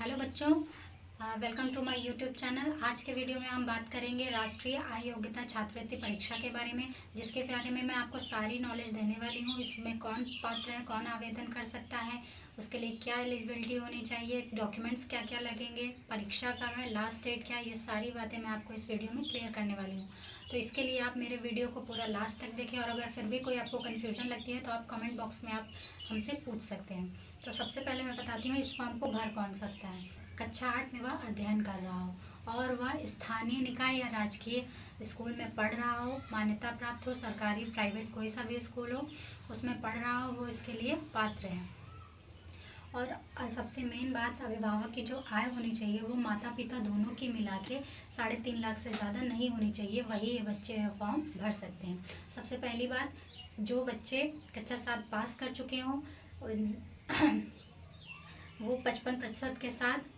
Hello बच्चों, welcome to my YouTube channel. आज के वीडियो में हम बात करेंगे राष्ट्रीय आय योग्यता छात्रवृत्ति परीक्षा के बारे में, जिसके बारे में मैं आपको सारी नॉलेज देने वाली हूँ। इसमें कौन पात्र है, कौन आवेदन कर सकता है, उसके लिए क्या एलिजिबिलिटी होनी चाहिए, डॉक्यूमेंट्स क्या क्या लगेंगे, परीक्षा कब है, लास्ट डेट क्या है, ये सारी बातें मैं आपको इस वीडियो में क्लियर करने वाली हूँ। तो इसके लिए आप मेरे वीडियो को पूरा लास्ट तक देखें, और अगर फिर भी कोई आपको कन्फ्यूजन लगती है तो आप कमेंट बॉक्स में आप हमसे पूछ सकते हैं। तो सबसे पहले मैं बताती हूँ इस फॉर्म को भर कौन सकता है। कक्षा 8 में वह अध्ययन कर रहा हो और वह स्थानीय निकाय या राजकीय स्कूल में पढ़ रहा हो, मान्यता प्राप्त हो, सरकारी प्राइवेट कोई सा भी स्कूल हो उसमें पढ़ रहा हो, वो इसके लिए पात्र है। और सबसे मेन बात, अभिभावक की जो आय होनी चाहिए वो माता पिता दोनों की मिला के 3.5 लाख से ज़्यादा नहीं होनी चाहिए, वही ये बच्चे फॉर्म भर सकते हैं। सबसे पहली बात, जो बच्चे कक्षा 7 पास कर चुके हों वो 55% के साथ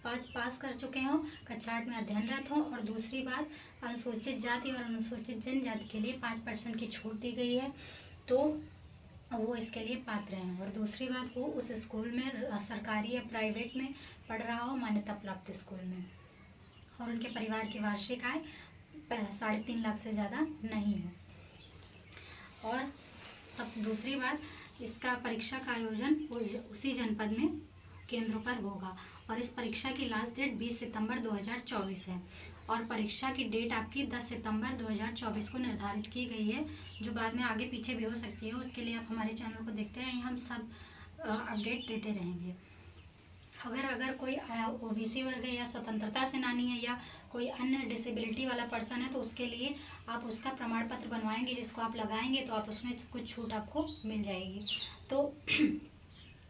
पास कर चुके हों, कक्षा 8 में अध्ययनरत हों। और दूसरी बात, अनुसूचित जाति और अनुसूचित जनजाति के लिए 5% की छूट दी गई है, तो वो इसके लिए पात्र हैं। और दूसरी बात, वो उस स्कूल में सरकारी या प्राइवेट में पढ़ रहा हो, मान्यता प्राप्त स्कूल में, और उनके परिवार की वार्षिक आय 3.5 लाख से ज़्यादा नहीं है। और सब दूसरी बात, इसका परीक्षा का आयोजन उसी जनपद में केंद्रों पर होगा। और इस परीक्षा की लास्ट डेट 20 सितंबर 2024 है, और परीक्षा की डेट आपकी 10 सितंबर 2024 को निर्धारित की गई है, जो बाद में आगे पीछे भी हो सकती है। उसके लिए आप हमारे चैनल को देखते रहें, हम सब अपडेट देते रहेंगे। अगर कोई ओबीसी वर्ग है या स्वतंत्रता सेनानी है या कोई अन्य डिसेबिलिटी वाला पर्सन है, तो उसके लिए आप उसका प्रमाण पत्र बनवाएंगे, जिसको आप लगाएंगे तो आप उसमें कुछ छूट आपको मिल जाएगी। तो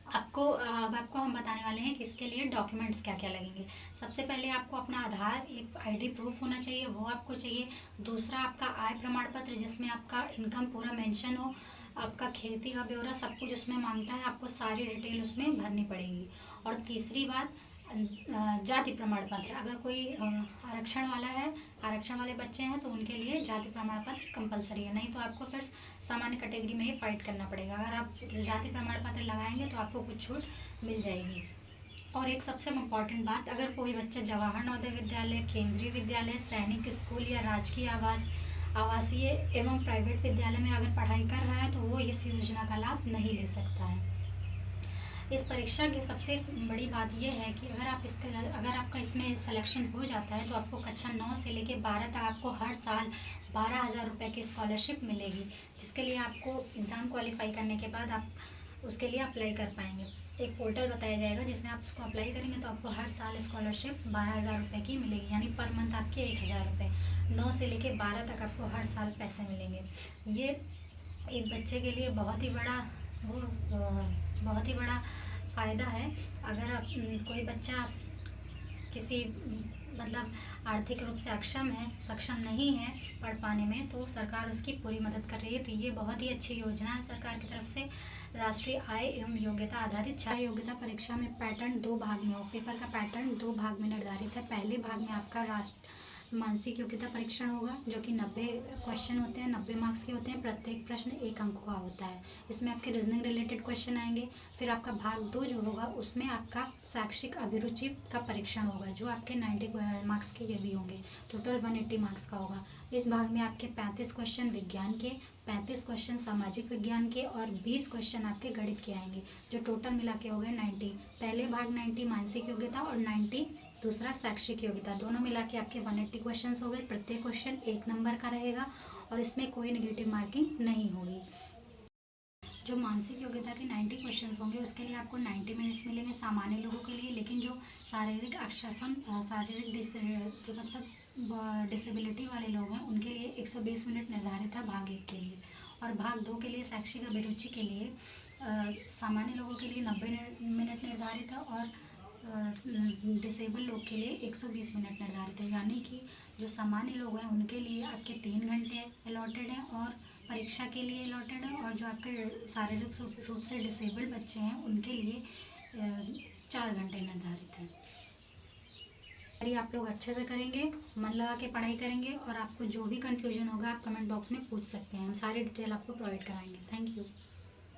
अब आपको हम बताने वाले हैं कि इसके लिए डॉक्यूमेंट्स क्या क्या लगेंगे। सबसे पहले आपको अपना आधार, एक आईडी प्रूफ होना चाहिए, वो आपको चाहिए। दूसरा, आपका आय प्रमाण पत्र जिसमें आपका इनकम पूरा मेंशन हो, आपका खेती का ब्यौरा, सब कुछ उसमें मांगता है, आपको सारी डिटेल उसमें भरनी पड़ेगी। और तीसरी बात, जाति प्रमाण पत्र। अगर कोई आरक्षण वाला है, आरक्षण वाले बच्चे हैं, तो उनके लिए जाति प्रमाण पत्र कंपलसरी है, नहीं तो आपको फिर सामान्य कैटेगरी में ही फाइट करना पड़ेगा। अगर आप जाति प्रमाण पत्र लगाएंगे तो आपको कुछ छूट मिल जाएगी। और एक सबसे इम्पॉर्टेंट बात, अगर कोई बच्चा जवाहर नवोदय विद्यालय, केंद्रीय विद्यालय, सैनिक स्कूल या राजकीय आवासीय एवं प्राइवेट विद्यालय में अगर पढ़ाई कर रहा है, तो वो इस योजना का लाभ नहीं ले सकता है। इस परीक्षा की सबसे बड़ी बात यह है कि अगर आपका इसमें सिलेक्शन हो जाता है, तो आपको कक्षा 9 से लेकर 12 तक आपको हर साल 12,000 रुपये की स्कॉलरशिप मिलेगी, जिसके लिए आपको एग्ज़ाम क्वालिफाई करने के बाद आप उसके लिए अप्लाई कर पाएंगे। एक पोर्टल बताया जाएगा जिसमें आप उसको अप्लाई करेंगे तो आपको हर साल स्कॉलरशिप 12,000 रुपये की मिलेगी, यानी पर मंथ आपके 1,000 रुपये। 9 से लेकर 12 तक आपको हर साल पैसे मिलेंगे। ये एक बच्चे के लिए बहुत ही बड़ा फ़ायदा है। अगर आप कोई बच्चा किसी मतलब आर्थिक रूप से सक्षम नहीं है पढ़ पाने में, तो सरकार उसकी पूरी मदद कर रही है। तो ये बहुत ही अच्छी योजना है सरकार की तरफ से। राष्ट्रीय आय एवं योग्यता आधारित छात्र योग्यता परीक्षा में पैटर्न 2 भाग में हो। पेपर का पैटर्न 2 भाग में निर्धारित है। पहले भाग में आपका मानसिक योग्यता परीक्षण होगा, जो कि 90 क्वेश्चन होते हैं, 90 मार्क्स के होते हैं। प्रत्येक प्रश्न 1 अंक का होता है। इसमें आपके रीजनिंग रिलेटेड क्वेश्चन आएंगे। फिर आपका भाग 2 जो होगा, उसमें आपका शैक्षिक अभिरुचि का परीक्षण होगा, जो आपके 90 मार्क्स के ये भी होंगे। टोटल 180 मार्क्स का होगा। इस भाग में आपके 35 क्वेश्चन विज्ञान के, 35 क्वेश्चन सामाजिक विज्ञान के और 20 क्वेश्चन आपके गणित के आएंगे, जो टोटल मिला के हो गए 90। पहले भाग 90 मानसिक योग्यता और 90 दूसरा शैक्षिक योग्यता, दोनों मिला के आपके 180 क्वेश्चन हो गए। प्रत्येक क्वेश्चन 1 नंबर का रहेगा और इसमें कोई नेगेटिव मार्किंग नहीं होगी। जो मानसिक योग्यता के 90 क्वेश्चंस होंगे, उसके लिए आपको 90 मिनट्स मिलेंगे सामान्य लोगों के लिए। लेकिन जो शारीरिक जो मतलब डिसेबिलिटी वाले लोग हैं, उनके लिए 120 मिनट निर्धारित है भाग 1 के लिए। और भाग 2 के लिए शैक्षिक अभिरुचि के लिए सामान्य लोगों के लिए 90 मिनट निर्धारित है, और डिसेबल लोग के लिए 120 मिनट निर्धारित है। यानी कि जो सामान्य लोग हैं उनके लिए आपके 3 घंटे अलॉटेड हैं और परीक्षा के लिए अलॉटेड है, और जो आपके शारीरिक रूप से डिसेबल्ड बच्चे हैं उनके लिए 4 घंटे निर्धारित है। यदि आप लोग अच्छे से करेंगे, मन लगा के पढ़ाई करेंगे, और आपको जो भी कन्फ्यूजन होगा आप कमेंट बॉक्स में पूछ सकते हैं, हम सारी डिटेल आपको प्रोवाइड कराएंगे। Thank you.